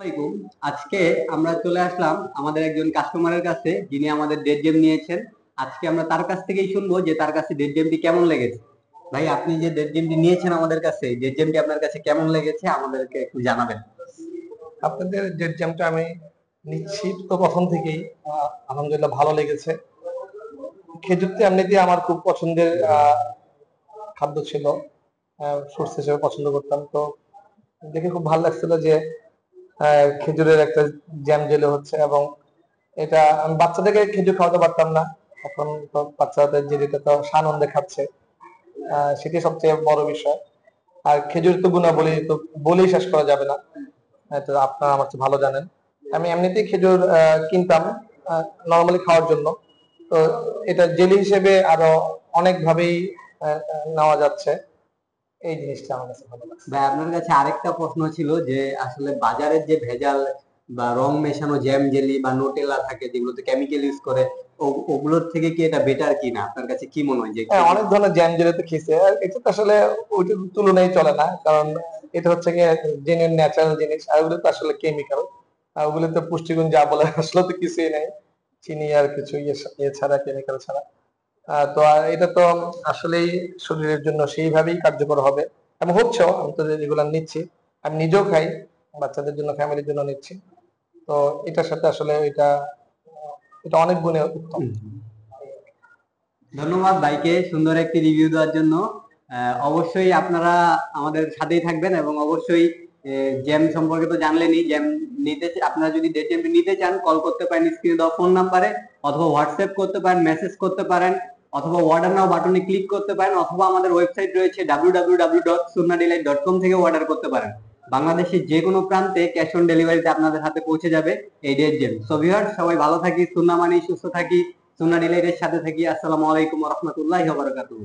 আসসালামাইকুম। আজকে আমরা চলে আসলাম আমাদের একজন কাস্টমারের কাছে, যিনি আমাদের ডেড জেম নিয়েছেন। আজকে আমরা তার কাছ থেকেই শুনবো যে তার কাছে ডেড জেমটি কেমন লেগেছে। ভাই, আপনি যে ডেড জেমটি নিয়েছেন আমাদের কাছে, ডেড জেমটি আপনার কাছে কেমন লেগেছে আমাদেরকে একটু জানাবেন। আপনাদের ডেট জ্যামটা আমি নিচ্ছি তো প্রথম থেকেই আলহামদুলিল্লাহ ভালো লেগেছে। খেজুরটা এমনিতেই আমার খুব পছন্দের খাদ্য ছিল। সোর্স হিসেবে পছন্দ করতাম, তো দেখে খুব ভালো লাগছিল যে খেজুরের একটা জ্যাম জেলে হচ্ছে। এবং এটা আমি বাচ্চাদেরকে খেজুর খাওয়াতে পারতাম না, এখন তো বাচ্চাদের জেলিটা তো সানন্দে খাচ্ছে। সেটি সবচেয়ে বড় বিষয়। আর খেজুর তো গুণাবলী তো বলেই শেষ করা যাবে না, তো আপনারা আমার চেয়ে ভালো জানেন। আমি এমনিতেই খেজুর কিনতাম নর্মালি খাওয়ার জন্য। তো এটা জেলি হিসেবে আরো অনেক ভাবেই নেওয়া যাচ্ছে। এই জিনিসটা আমার কাছে ভালো লাগছে। ভাই, আপনার কাছে আরেকটা প্রশ্ন ছিল যে আসলে বাজারের যে ভেজাল বা রং মেশানো জ্যাম জেলি বা নোটেলা থাকে, যেগুলোতে কেমিক্যাল ইউজ করে, ওগুলোর থেকে কি এটা বেটার কিনা, আপনার কাছে কি মনে হয় যে হ্যাঁ, অনেক ধরনের জ্যাম জেলি তো খেয়েছে, আর এটা তো আসলে ওইটার তুলনায় চলে না, কারণ এটা হচ্ছে গিয়ে জেনুইন ন্যাচারাল জিনিস, আর ওগুলো তো আসলে কেমিক্যাল। আর ওগুলোতে পুষ্টিগুণ যা বলে আসলে তো কিছুই নেই, চিনি আর কিছু ইয়ে ছাড়া, কেমিক্যাল ছাড়া। তো এটা তো আসলেই শরীরের জন্য সেইভাবেই কার্যকর হবে, এবং হচ্ছেও। আমি তো রেগুলার নিচ্ছি, আমি নিজেও খাই, বাচ্চাদের জন্য, ফ্যামিলির জন্য নিচ্ছি। তো এটার সাথে আসলে এটা এটা অনেক গুণে উত্তম। ধন্যবাদ ভাইকে সুন্দর একটি রিভিউ দেওয়ার জন্য। অবশ্যই আপনারা আমাদের সাথেই থাকবেন এবং অবশ্যই জ্যাম সম্পর্কে তো জানলেনই। জ্যাম নিতে আপনারা যদি ডেট জ্যামটি নিতে চান, কল করতে পারেন স্ক্রিনে দেওয়া ফোন নাম্বারে, অথবা হোয়াটসঅ্যাপ করতে পারেন, মেসেজ করতে পারেন, অথবা অর্ডার নাও বাটনে ক্লিক করতে পারেন, অথবা আমাদের ওয়েবসাইট রয়েছে www.sunnadelight.com থেকে অর্ডার করতে পারেন। বাংলাদেশের যে কোনো প্রান্তে ক্যাশ অন ডেলিভারিতে আপনাদের হাতে পৌঁছে যাবে এই ডেট জ্যাম। সো ভিউয়ার্স, সবাই ভালো থাকি, সুন্না মানি সুস্থ থাকি, সুন্না ডিলাইটের সাথে থাকি। আসসালামু আলাইকুম ওয়া রাহমাতুল্লাহি ওয়া বারাকাতুহু।